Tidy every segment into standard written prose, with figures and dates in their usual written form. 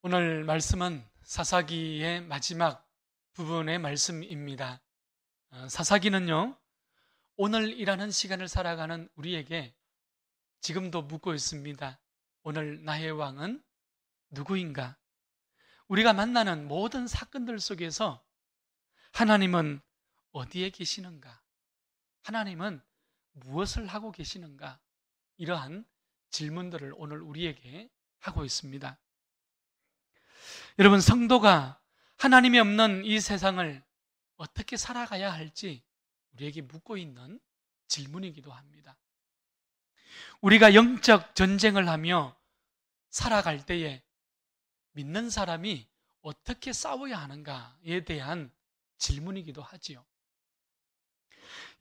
오늘 말씀은 사사기의 마지막 부분의 말씀입니다. 사사기는요, 오늘이라는 시간을 살아가는 우리에게 지금도 묻고 있습니다. 오늘 나의 왕은 누구인가? 우리가 만나는 모든 사건들 속에서 하나님은 어디에 계시는가? 하나님은 무엇을 하고 계시는가? 이러한 질문들을 오늘 우리에게 하고 있습니다. 여러분, 성도가 하나님이 없는 이 세상을 어떻게 살아가야 할지 우리에게 묻고 있는 질문이기도 합니다. 우리가 영적 전쟁을 하며 살아갈 때에 믿는 사람이 어떻게 싸워야 하는가에 대한 질문이기도 하지요.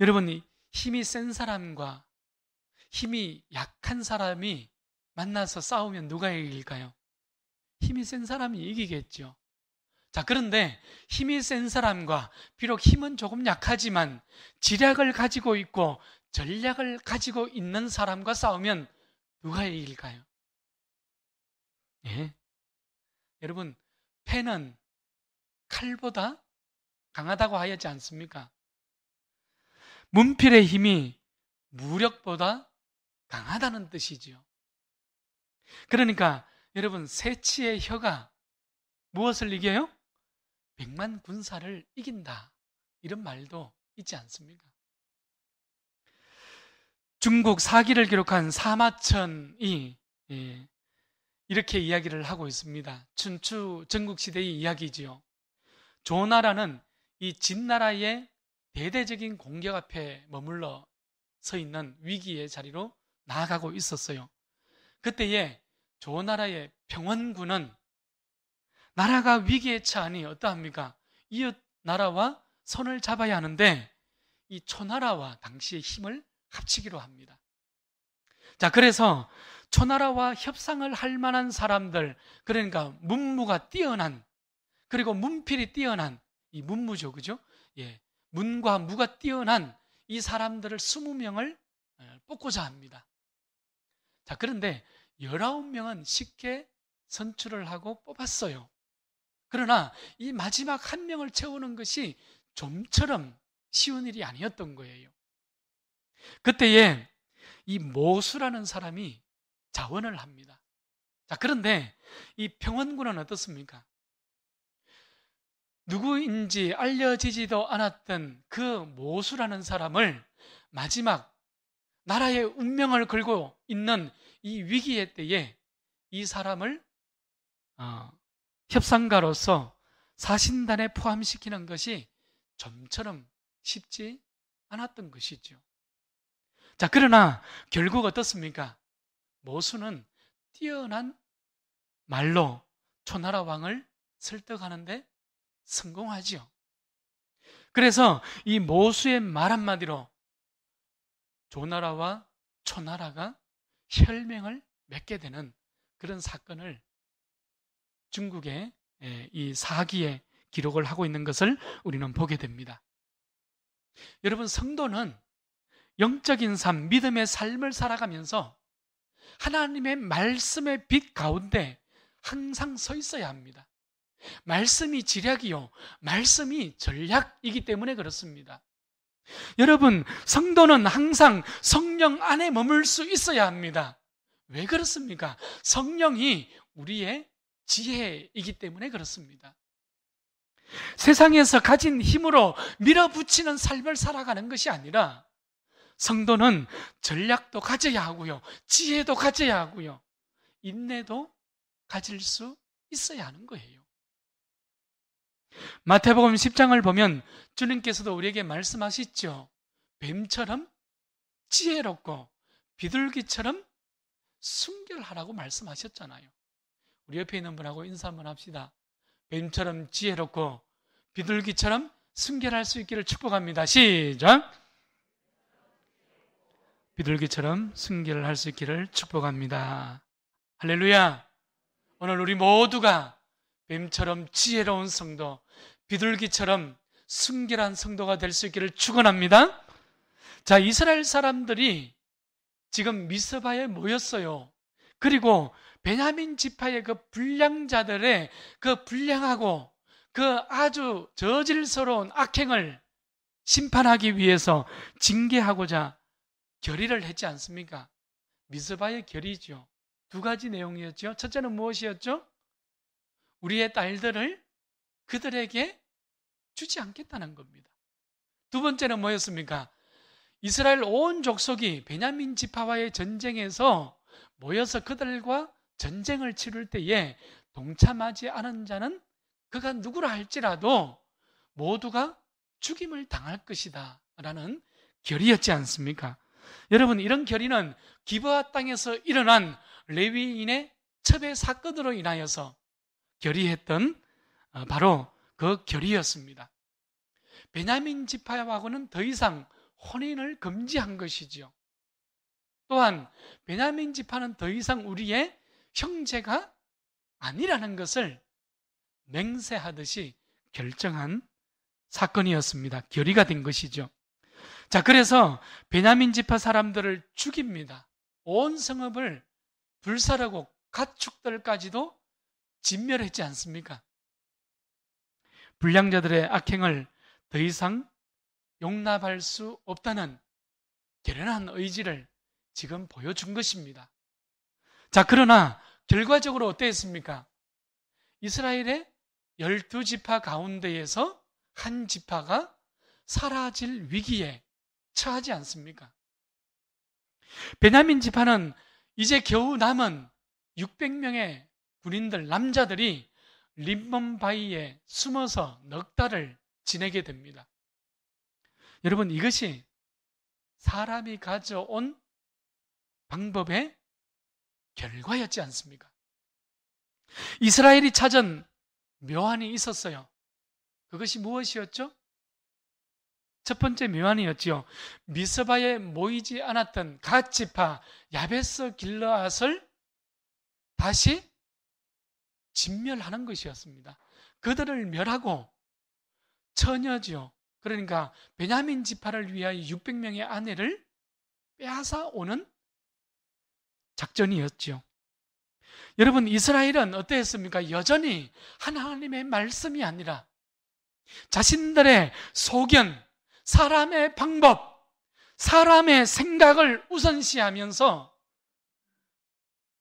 여러분, 힘이 센 사람과 힘이 약한 사람이 만나서 싸우면 누가 이길까요? 힘이 센 사람이 이기겠죠. 자, 그런데 힘이 센 사람과 비록 힘은 조금 약하지만 지략을 가지고 있고 전략을 가지고 있는 사람과 싸우면 누가 이길까요? 예. 여러분, 패는 칼보다 강하다고 하지 않습니까? 문필의 힘이 무력보다 강하다는 뜻이지요. 그러니까 여러분, 새치의 혀가 무엇을 이겨요? 100만 군사를 이긴다, 이런 말도 있지 않습니까? 중국 사기를 기록한 사마천이 이렇게 이야기를 하고 있습니다. 춘추 전국시대의 이야기지요. 조나라는 이 진나라의 대대적인 공격 앞에 머물러 서 있는 위기의 자리로 나아가고 있었어요. 그때에 조나라의 평원군은 나라가 위기에 처하니 어떠합니까? 이웃 나라와 손을 잡아야 하는데 이 초나라와 당시의 힘을 합치기로 합니다. 자, 그래서 초나라와 협상을 할 만한 사람들, 그러니까 문무가 뛰어난, 그리고 문필이 뛰어난, 이 문무죠, 그죠? 예, 문과 무가 뛰어난 이 사람들을 20명을 뽑고자 합니다. 자, 그런데 19명은 쉽게 선출을 하고 뽑았어요. 그러나 이 마지막 한 명을 채우는 것이 좀처럼 쉬운 일이 아니었던 거예요. 그때에 이 모수라는 사람이 자원을 합니다. 자, 그런데 이 평원군은 어떻습니까? 누구인지 알려지지도 않았던 그 모수라는 사람을 마지막 나라의 운명을 걸고 있는 이 위기의 때에 이 사람을 협상가로서 사신단에 포함시키는 것이 좀처럼 쉽지 않았던 것이죠. 자, 그러나 결국 어떻습니까? 모수는 뛰어난 말로 초나라 왕을 설득하는데 성공하지요. 그래서 이 모수의 말 한마디로 조나라와 초나라가 혈맹을 맺게 되는 그런 사건을 중국의 이 사기에 기록을 하고 있는 것을 우리는 보게 됩니다. 여러분, 성도는 영적인 삶, 믿음의 삶을 살아가면서 하나님의 말씀의 빛 가운데 항상 서 있어야 합니다. 말씀이 지략이요, 말씀이 전략이기 때문에 그렇습니다. 여러분, 성도는 항상 성령 안에 머물 수 있어야 합니다. 왜 그렇습니까? 성령이 우리의 지혜이기 때문에 그렇습니다. 세상에서 가진 힘으로 밀어붙이는 삶을 살아가는 것이 아니라 성도는 전략도 가져야 하고요, 지혜도 가져야 하고요, 인내도 가질 수 있어야 하는 거예요. 마태복음 10장을 보면 주님께서도 우리에게 말씀하시죠. 뱀처럼 지혜롭고 비둘기처럼 순결하라고 말씀하셨잖아요. 우리 옆에 있는 분하고 인사 한번 합시다. 뱀처럼 지혜롭고 비둘기처럼 순결할 수 있기를 축복합니다. 시작! 비둘기처럼 순결을 할 수 있기를 축복합니다. 할렐루야! 오늘 우리 모두가 뱀처럼 지혜로운 성도, 비둘기처럼 순결한 성도가 될 수 있기를 축원합니다. 자, 이스라엘 사람들이 지금 미스바에 모였어요. 그리고 베냐민 지파의 그 불량자들의 그 불량하고 그 아주 저질스러운 악행을 심판하기 위해서 징계하고자 결의를 했지 않습니까? 미스바의 결의죠. 두 가지 내용이었죠. 첫째는 무엇이었죠? 우리의 딸들을 그들에게 주지 않겠다는 겁니다. 두 번째는 뭐였습니까? 이스라엘 온 족속이 베냐민 지파와의 전쟁에서 모여서 그들과 전쟁을 치를 때에 동참하지 않은 자는 그가 누구라 할지라도 모두가 죽임을 당할 것이다 라는 결의였지 않습니까? 여러분, 이런 결의는 기브아 땅에서 일어난 레위인의 첩의 사건으로 인하여서 결의했던 바로 그 결의였습니다. 베냐민 지파하고는 더 이상 혼인을 금지한 것이지요. 또한 베냐민 지파는 더 이상 우리의 형제가 아니라는 것을 맹세하듯이 결정한 사건이었습니다. 결의가 된 것이죠. 자, 그래서 베냐민 지파 사람들을 죽입니다. 온 성읍을 불살하고 가축들까지도 진멸했지 않습니까? 불량자들의 악행을 더 이상 용납할 수 없다는 결연한 의지를 지금 보여준 것입니다. 자, 그러나 결과적으로 어땠습니까? 이스라엘의 12지파 가운데에서 한 지파가 사라질 위기에 처하지 않습니까? 베냐민 지파는 이제 겨우 남은 600명의 군인들, 남자들이 림몬 바위에 숨어서 넉 달을 지내게 됩니다. 여러분, 이것이 사람이 가져온 방법의 결과였지 않습니까? 이스라엘이 찾은 묘안이 있었어요. 그것이 무엇이었죠? 첫 번째 묘안이었지요. 미스바에 모이지 않았던 갓 지파 야베스 길르앗을 다시 진멸하는 것이었습니다. 그들을 멸하고 처녀지요. 그러니까 베냐민 지파를 위하여 600명의 아내를 빼앗아 오는 작전이었지요. 여러분, 이스라엘은 어땠습니까? 여전히 하나님의 말씀이 아니라 자신들의 소견, 사람의 방법, 사람의 생각을 우선시하면서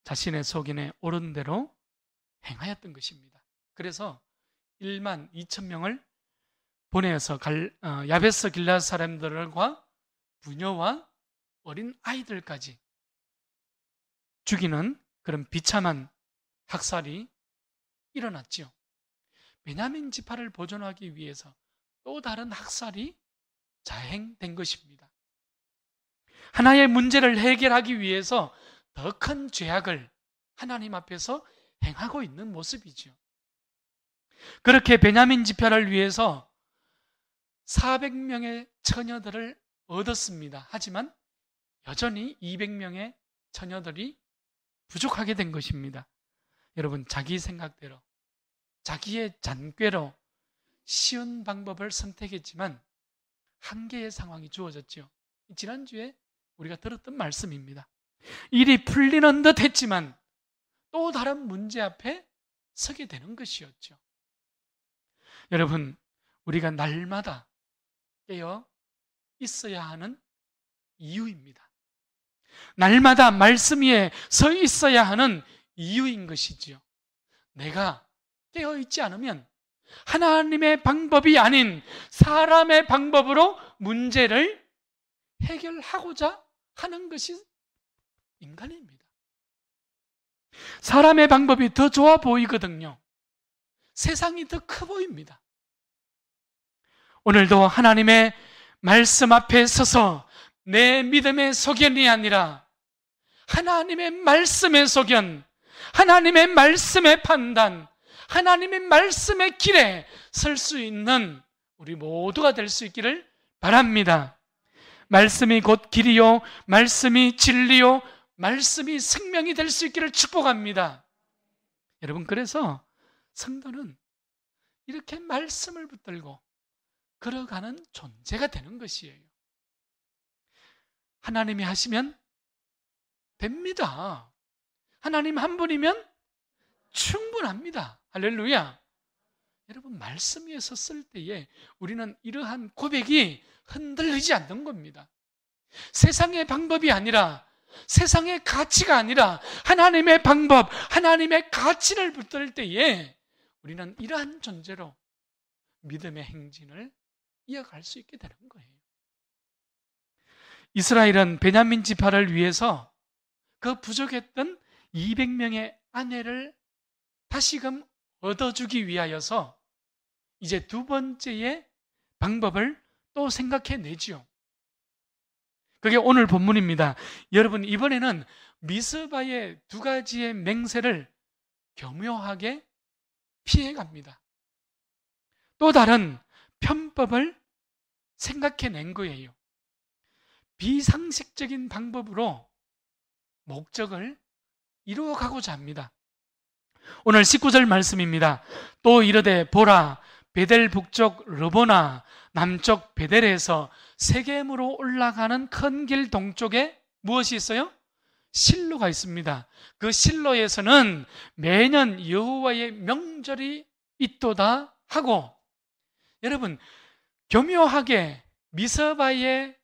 자신의 소견에 옳은 대로 행하였던 것입니다. 그래서 1만 2천 명을 보내어서 야베스 길르앗 사람들과 부녀와 어린 아이들까지 죽이는 그런 비참한 학살이 일어났지요. 베냐민 지파를 보존하기 위해서 또 다른 학살이 자행된 것입니다. 하나의 문제를 해결하기 위해서 더 큰 죄악을 하나님 앞에서 행하고 있는 모습이죠. 그렇게 베냐민 지파를 위해서 400명의 처녀들을 얻었습니다. 하지만 여전히 200명의 처녀들이 부족하게 된 것입니다. 여러분, 자기 생각대로, 자기의 잔꾀로 쉬운 방법을 선택했지만 한계의 상황이 주어졌죠. 지난주에 우리가 들었던 말씀입니다. 일이 풀리는 듯 했지만 또 다른 문제 앞에 서게 되는 것이었죠. 여러분, 우리가 날마다 깨어 있어야 하는 이유입니다. 날마다 말씀 위에 서 있어야 하는 이유인 것이지요. 내가 깨어 있지 않으면 하나님의 방법이 아닌 사람의 방법으로 문제를 해결하고자 하는 것이 인간입니다. 사람의 방법이 더 좋아 보이거든요. 세상이 더 커 보입니다. 오늘도 하나님의 말씀 앞에 서서 내 믿음의 소견이 아니라 하나님의 말씀의 소견, 하나님의 말씀의 판단, 하나님의 말씀의 길에 설 수 있는 우리 모두가 될 수 있기를 바랍니다. 말씀이 곧 길이요, 말씀이 진리요, 말씀이 생명이 될 수 있기를 축복합니다. 여러분, 그래서 성도는 이렇게 말씀을 붙들고 걸어가는 존재가 되는 것이에요. 하나님이 하시면 됩니다. 하나님 한 분이면 충분합니다. 할렐루야. 여러분, 말씀 위에 섰을 때에 우리는 이러한 고백이 흔들리지 않는 겁니다. 세상의 방법이 아니라, 세상의 가치가 아니라 하나님의 방법, 하나님의 가치를 붙들 때에 우리는 이러한 존재로 믿음의 행진을 이어갈 수 있게 되는 거예요. 이스라엘은 베냐민 지파를 위해서 그 부족했던 200명의 아내를 다시금 얻어주기 위하여서 이제 두 번째의 방법을 또 생각해내지요. 그게 오늘 본문입니다. 여러분, 이번에는 미스바의 두 가지의 맹세를 교묘하게 피해갑니다. 또 다른 편법을 생각해낸 거예요. 비상식적인 방법으로 목적을 이루어가고자 합니다. 오늘 19절 말씀입니다. 또 이르되 보라, 베델 북쪽 르보나 남쪽 베델에서 세겜으로 올라가는 큰 길 동쪽에 무엇이 있어요? 실로가 있습니다. 그 실로에서는 매년 여호와의 명절이 있도다 하고, 여러분, 교묘하게 미스바의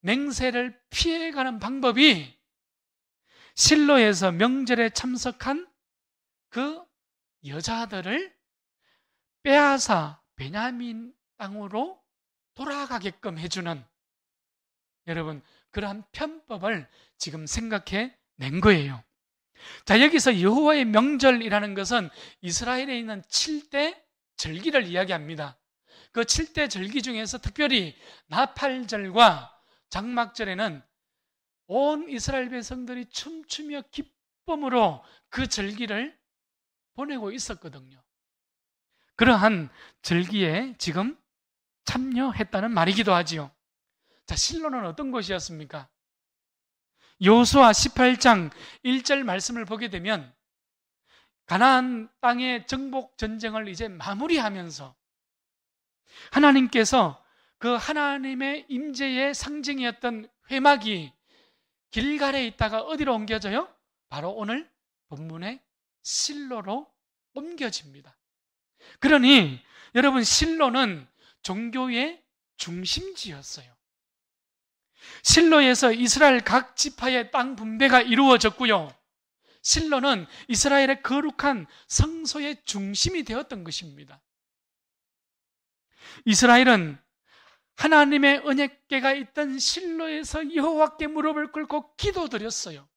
맹세를 피해가는 방법이 실로에서 명절에 참석한 그 여자들을 빼앗아 베냐민 땅으로 돌아가게끔 해주는, 여러분, 그러한 편법을 지금 생각해 낸 거예요. 자, 여기서 여호와의 명절이라는 것은 이스라엘에 있는 7대 절기를 이야기합니다. 그 7대 절기 중에서 특별히 나팔절과 장막절에는 온 이스라엘 백성들이 춤추며 기쁨으로 그 절기를 보내고 있었거든요. 그러한 절기에 지금 참여했다는 말이기도 하지요. 자, 실로는 어떤 곳이었습니까? 여호수아 18장 1절 말씀을 보게 되면 가나안 땅의 정복 전쟁을 이제 마무리하면서 하나님께서 그 하나님의 임재의 상징이었던 회막이 길갈에 있다가 어디로 옮겨져요? 바로 오늘 본문의 실로로 옮겨집니다. 그러니 여러분, 실로는 종교의 중심지였어요. 실로에서 이스라엘 각 지파의 땅 분배가 이루어졌고요, 실로는 이스라엘의 거룩한 성소의 중심이 되었던 것입니다. 이스라엘은 하나님의 언약궤가 있던 실로에서 여호와께 무릎을 꿇고 기도드렸어요.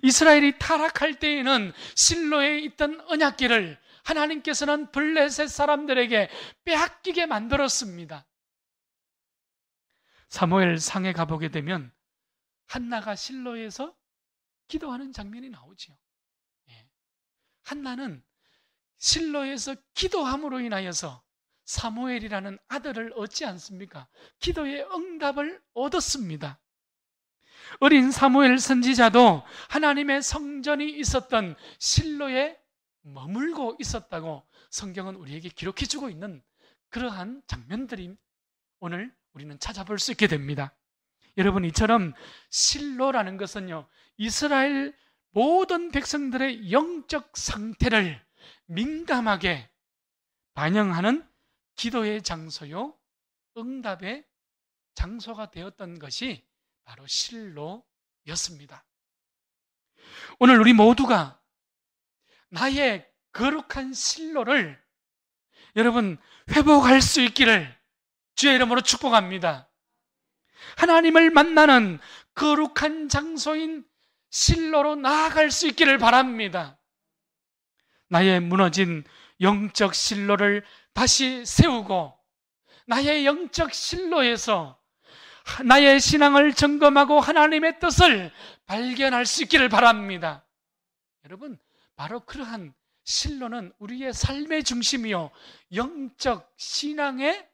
이스라엘이 타락할 때에는 실로에 있던 언약궤를 하나님께서는 블레셋 사람들에게 빼앗기게 만들었습니다. 사무엘상에 가보게 되면 한나가 실로에서 기도하는 장면이 나오지요. 한나는 실로에서 기도함으로 인하여서 사무엘이라는 아들을 얻지 않습니까? 기도의 응답을 얻었습니다. 어린 사무엘 선지자도 하나님의 성전이 있었던 실로에 머물고 있었다고 성경은 우리에게 기록해 주고 있는 그러한 장면들이 오늘 우리는 찾아볼 수 있게 됩니다. 여러분, 이처럼 실로라는 것은요, 이스라엘 모든 백성들의 영적 상태를 민감하게 반영하는 기도의 장소요, 응답의 장소가 되었던 것이 바로 실로였습니다. 오늘 우리 모두가 나의 거룩한 실로를 여러분 회복할 수 있기를 주의 이름으로 축복합니다. 하나님을 만나는 거룩한 장소인 실로로 나아갈 수 있기를 바랍니다. 나의 무너진 영적 실로를 다시 세우고 나의 영적 실로에서 나의 신앙을 점검하고 하나님의 뜻을 발견할 수 있기를 바랍니다. 여러분, 바로 그러한 실로는 우리의 삶의 중심이요, 영적 신앙의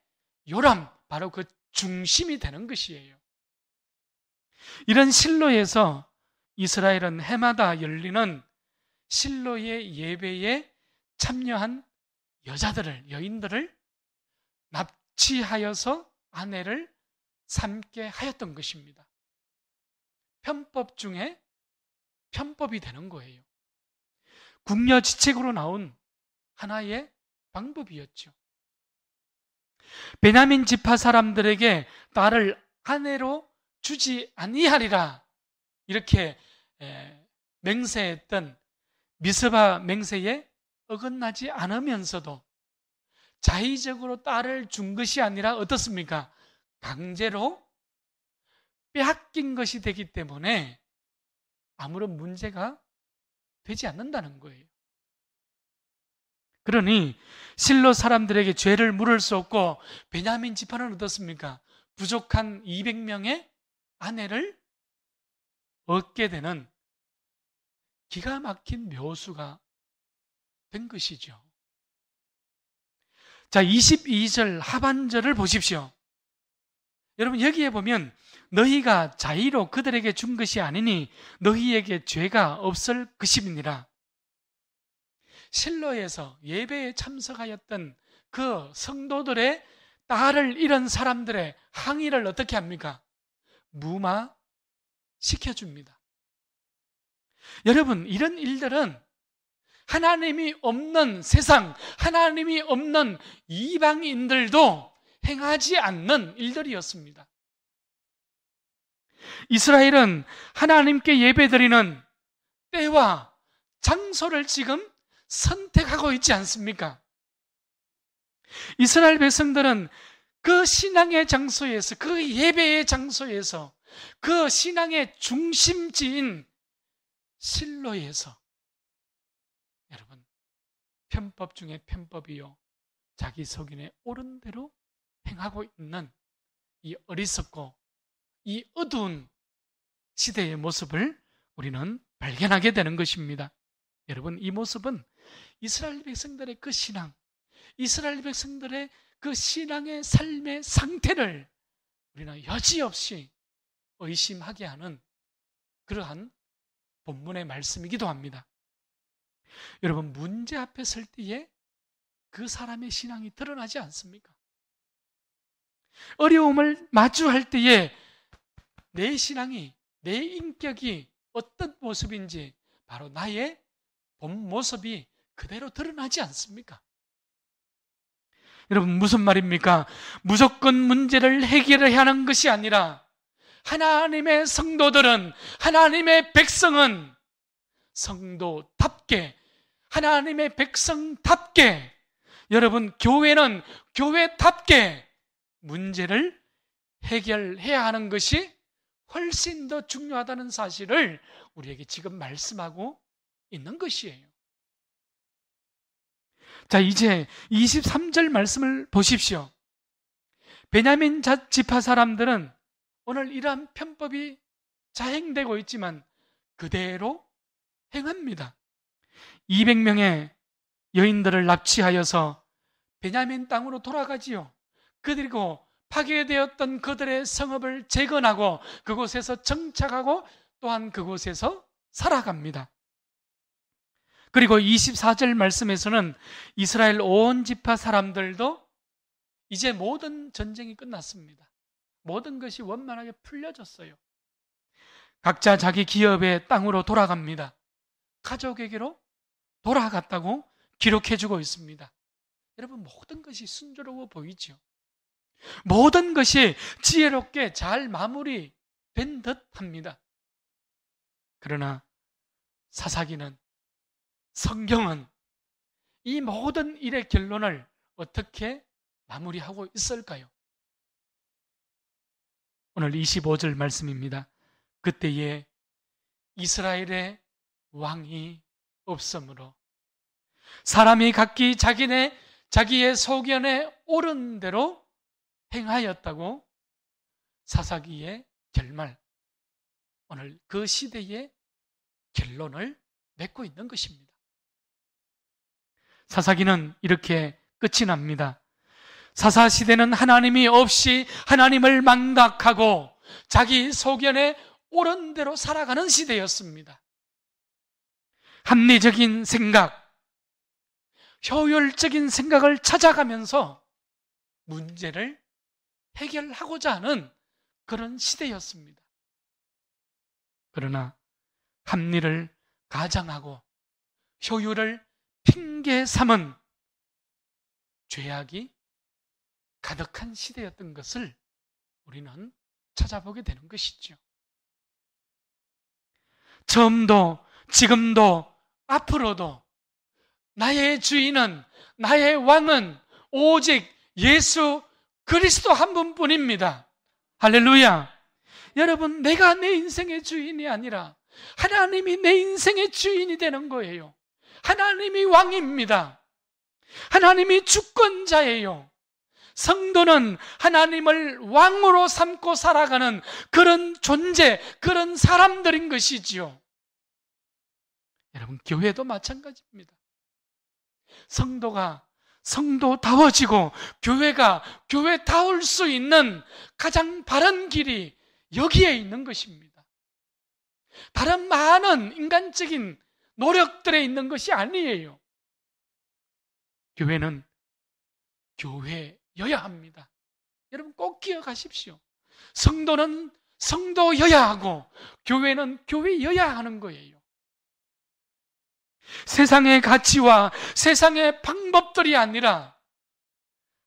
요람, 바로 그 중심이 되는 것이에요. 이런 실로에서 이스라엘은 해마다 열리는 실로의 예배에 참여한 여인들을 납치하여서 아내를 삼게 하였던 것입니다. 편법 중에 편법이 되는 거예요. 궁여지책으로 나온 하나의 방법이었죠. 베냐민 지파 사람들에게 딸을 아내로 주지 아니하리라 이렇게 맹세했던 미스바 맹세에 어긋나지 않으면서도 자의적으로 딸을 준 것이 아니라 어떻습니까? 강제로 빼앗긴 것이 되기 때문에 아무런 문제가 되지 않는다는 거예요. 그러니 실로 사람들에게 죄를 물을 수 없고 베냐민 지파는 어떻습니까? 부족한 200명의 아내를 얻게 되는 기가 막힌 묘수가 된 것이죠. 자, 22절 하반절을 보십시오. 여러분 여기에 보면 너희가 자의로 그들에게 준 것이 아니니 너희에게 죄가 없을 것임이니라. 실로에서 예배에 참석하였던 그 성도들의 딸을 잃은 사람들의 항의를 어떻게 합니까? 무마시켜줍니다. 여러분, 이런 일들은 하나님이 없는 세상, 하나님이 없는 이방인들도 행하지 않는 일들이었습니다. 이스라엘은 하나님께 예배드리는 때와 장소를 지금 선택하고 있지 않습니까? 이스라엘 백성들은 그 신앙의 장소에서, 그 예배의 장소에서, 그 신앙의 중심지인 실로에서 여러분, 편법 중에 편법이요 자기 속인에 옳은 대로 행하고 있는 이 어리석고 이 어두운 시대의 모습을 우리는 발견하게 되는 것입니다. 여러분, 이 모습은 이스라엘 백성들의 그 신앙, 이스라엘 백성들의 그 신앙의 삶의 상태를 우리는 여지없이 의심하게 하는 그러한 본문의 말씀이기도 합니다. 여러분, 문제 앞에 설 때에 그 사람의 신앙이 드러나지 않습니까? 어려움을 마주할 때에 내 신앙이, 내 인격이 어떤 모습인지 바로 나의 본 모습이 그대로 드러나지 않습니까? 여러분, 무슨 말입니까? 무조건 문제를 해결해야 하는 것이 아니라 하나님의 성도들은, 하나님의 백성은 성도답게, 하나님의 백성답게, 여러분, 교회는 교회답게 문제를 해결해야 하는 것이 훨씬 더 중요하다는 사실을 우리에게 지금 말씀하고 있는 것이에요. 자, 이제 23절 말씀을 보십시오. 베냐민 지파 사람들은 오늘 이러한 편법이 자행되고 있지만 그대로 행합니다. 200명의 여인들을 납치하여서 베냐민 땅으로 돌아가지요. 그리고 파괴되었던 그들의 성읍을 재건하고 그곳에서 정착하고 또한 그곳에서 살아갑니다. 그리고 24절 말씀에서는 이스라엘 온 지파 사람들도 이제 모든 전쟁이 끝났습니다. 모든 것이 원만하게 풀려졌어요. 각자 자기 기업의 땅으로 돌아갑니다. 가족에게로 돌아갔다고 기록해주고 있습니다. 여러분, 모든 것이 순조로워 보이죠? 모든 것이 지혜롭게 잘 마무리된 듯 합니다. 그러나 사사기는, 성경은 이 모든 일의 결론을 어떻게 마무리하고 있을까요? 오늘 25절 말씀입니다. 그때에 이스라엘의 왕이 없으므로 사람이 각기 자기의 소견에 옳은 대로 행하였다고 사사기의 결말, 오늘 그 시대의 결론을 맺고 있는 것입니다. 사사기는 이렇게 끝이 납니다. 사사시대는 하나님이 없이 하나님을 망각하고 자기 소견에 옳은 대로 살아가는 시대였습니다. 합리적인 생각, 효율적인 생각을 찾아가면서 문제를 해결하고자 하는 그런 시대였습니다. 그러나 합리를 가장하고 효율을 핑계 삼은 죄악이 가득한 시대였던 것을 우리는 찾아보게 되는 것이죠. 처음도 지금도 앞으로도 나의 주인은, 나의 왕은 오직 예수 그리스도 한 분뿐입니다. 할렐루야. 여러분, 내가 내 인생의 주인이 아니라 하나님이 내 인생의 주인이 되는 거예요. 하나님이 왕입니다. 하나님이 주권자예요. 성도는 하나님을 왕으로 삼고 살아가는 그런 존재, 그런 사람들인 것이지요. 여러분, 교회도 마찬가지입니다. 성도가 성도다워지고 교회가 교회다울 수 있는 가장 바른 길이 여기에 있는 것입니다. 다른 많은 인간적인 노력들에 있는 것이 아니에요. 교회는 교회여야 합니다. 여러분 꼭 기억하십시오. 성도는 성도여야 하고 교회는 교회여야 하는 거예요. 세상의 가치와 세상의 방법들이 아니라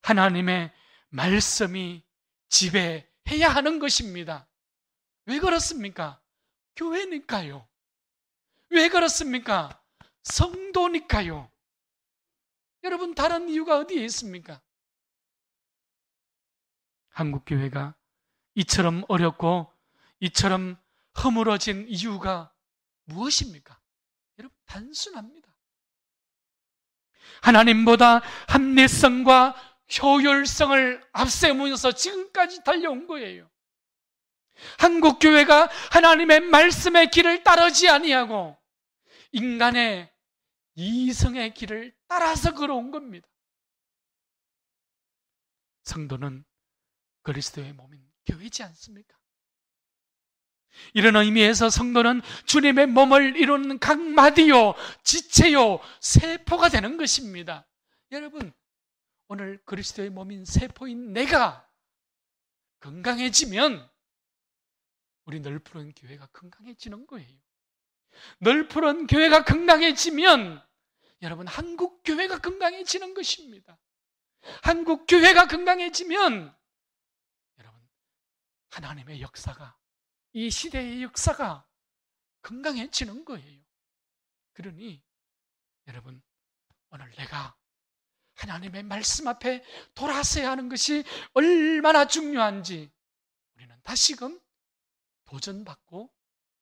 하나님의 말씀이 지배해야 하는 것입니다. 왜 그렇습니까? 교회니까요. 왜 그렇습니까? 성도니까요. 여러분, 다른 이유가 어디에 있습니까? 한국교회가 이처럼 어렵고 이처럼 허물어진 이유가 무엇입니까? 여러분, 단순합니다. 하나님보다 합리성과 효율성을 앞세우면서 지금까지 달려온 거예요. 한국교회가 하나님의 말씀의 길을 따르지 아니하고 인간의 이성의 길을 따라서 걸어온 겁니다. 성도는 그리스도의 몸인 교회지 않습니까? 이런 의미에서 성도는 주님의 몸을 이루는 각 마디요, 지체요, 세포가 되는 것입니다. 여러분, 오늘 그리스도의 몸인 세포인 내가 건강해지면 우리 널푸른 교회가 건강해지는 거예요. 널푸른 교회가 건강해지면 여러분, 한국 교회가 건강해지는 것입니다. 한국 교회가 건강해지면 여러분, 하나님의 역사가, 이 시대의 역사가 건강해지는 거예요. 그러니 여러분, 오늘 내가 하나님의 말씀 앞에 돌아서야 하는 것이 얼마나 중요한지 우리는 다시금 도전받고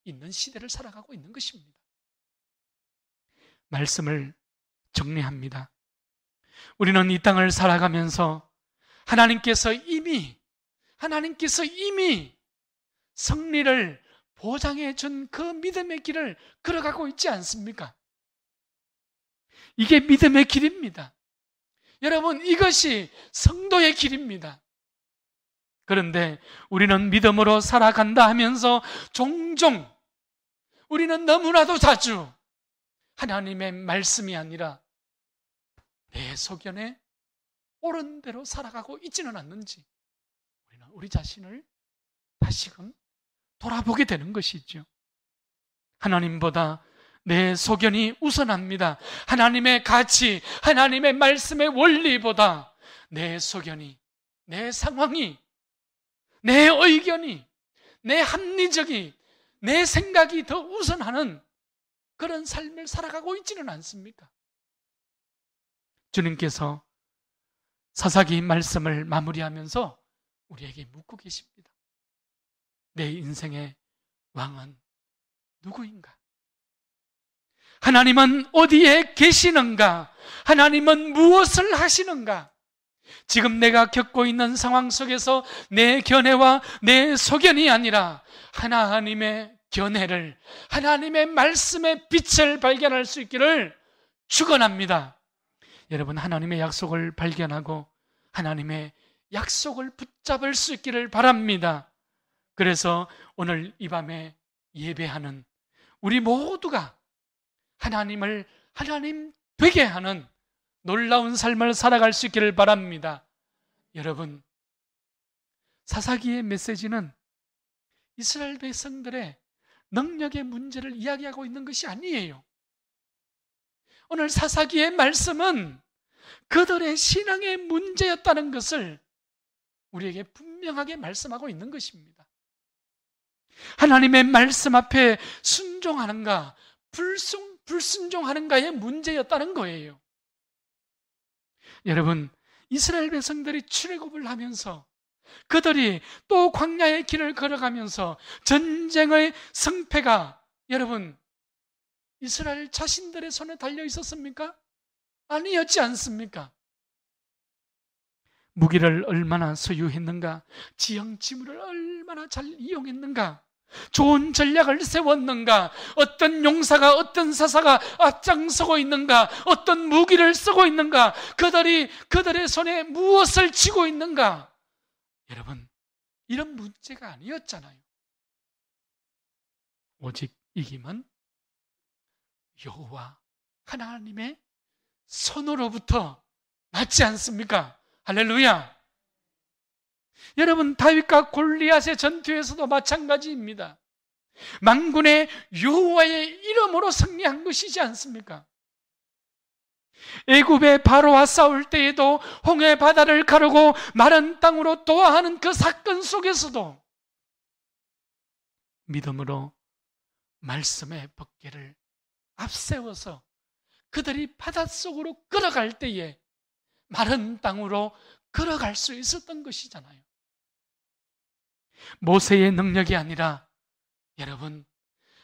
있는 시대를 살아가고 있는 것입니다. 말씀을 정리합니다. 우리는 이 땅을 살아가면서 하나님께서 이미 승리를 보장해 준 그 믿음의 길을 걸어가고 있지 않습니까? 이게 믿음의 길입니다. 여러분, 이것이 성도의 길입니다. 그런데 우리는 믿음으로 살아간다 하면서 종종 우리는 너무나도 자주 하나님의 말씀이 아니라 내 소견에 옳은 대로 살아가고 있지는 않는지 우리는 우리 자신을 다시금 돌아보게 되는 것이죠. 하나님보다 내 소견이 우선합니다. 하나님의 가치, 하나님의 말씀의 원리보다 내 소견이, 내 상황이, 내 의견이, 내 합리적이, 내 생각이 더 우선하는 그런 삶을 살아가고 있지는 않습니까? 주님께서 사사기 말씀을 마무리하면서 우리에게 묻고 계십니다. 내 인생의 왕은 누구인가? 하나님은 어디에 계시는가? 하나님은 무엇을 하시는가? 지금 내가 겪고 있는 상황 속에서 내 견해와 내 소견이 아니라 하나님의 견해를, 하나님의 말씀의 빛을 발견할 수 있기를 축원합니다. 여러분, 하나님의 약속을 발견하고 하나님의 약속을 붙잡을 수 있기를 바랍니다. 그래서 오늘 이 밤에 예배하는 우리 모두가 하나님을 하나님 되게 하는 놀라운 삶을 살아갈 수 있기를 바랍니다. 여러분, 사사기의 메시지는 이스라엘 백성들의 능력의 문제를 이야기하고 있는 것이 아니에요. 오늘 사사기의 말씀은 그들의 신앙의 문제였다는 것을 우리에게 분명하게 말씀하고 있는 것입니다. 하나님의 말씀 앞에 순종하는가, 불순종하는가의 문제였다는 거예요. 여러분, 이스라엘 백성들이 출애굽을 하면서 그들이 또 광야의 길을 걸어가면서 전쟁의 승패가 여러분 이스라엘 자신들의 손에 달려 있었습니까? 아니었지 않습니까? 무기를 얼마나 소유했는가, 지형지물을 얼마나 잘 이용했는가, 좋은 전략을 세웠는가, 어떤 용사가 어떤 사사가 앞장서고 있는가, 어떤 무기를 쓰고 있는가, 그들의 손에 무엇을 쥐고 있는가. 여러분, 이런 문제가 아니었잖아요. 오직 이김은 여호와 하나님의 손으로부터 맞지 않습니까? 할렐루야. 여러분, 다윗과 골리앗의 전투에서도 마찬가지입니다. 만군의 여호와의 이름으로 승리한 것이지 않습니까? 애굽의 바로와 싸울 때에도 홍해 바다를 가르고 마른 땅으로 도하하는 그 사건 속에서도 믿음으로 말씀의 법궤를 앞세워서 그들이 바닷속으로 걸어갈 때에 마른 땅으로 걸어갈 수 있었던 것이잖아요. 모세의 능력이 아니라 여러분,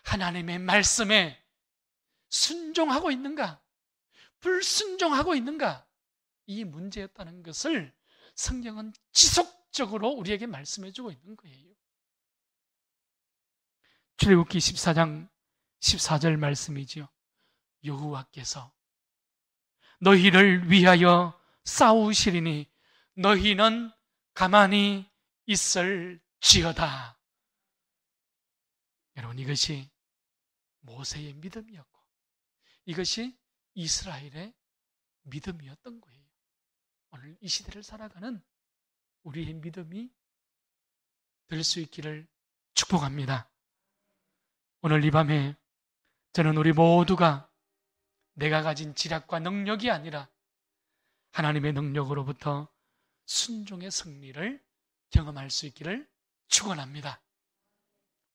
하나님의 말씀에 순종하고 있는가, 불순종하고 있는가, 이 문제였다는 것을 성경은 지속적으로 우리에게 말씀해주고 있는 거예요. 출애굽기 14장 14절 말씀이지요. 여호와께서 너희를 위하여 싸우시리니 너희는 가만히 있을지어다. 여러분, 이것이 모세의 믿음이었고 이것이 이스라엘의 믿음이었던 거예요. 오늘 이 시대를 살아가는 우리의 믿음이 될 수 있기를 축복합니다. 오늘 이 밤에 저는 우리 모두가 내가 가진 지략과 능력이 아니라 하나님의 능력으로부터 순종의 승리를 경험할 수 있기를 축원합니다.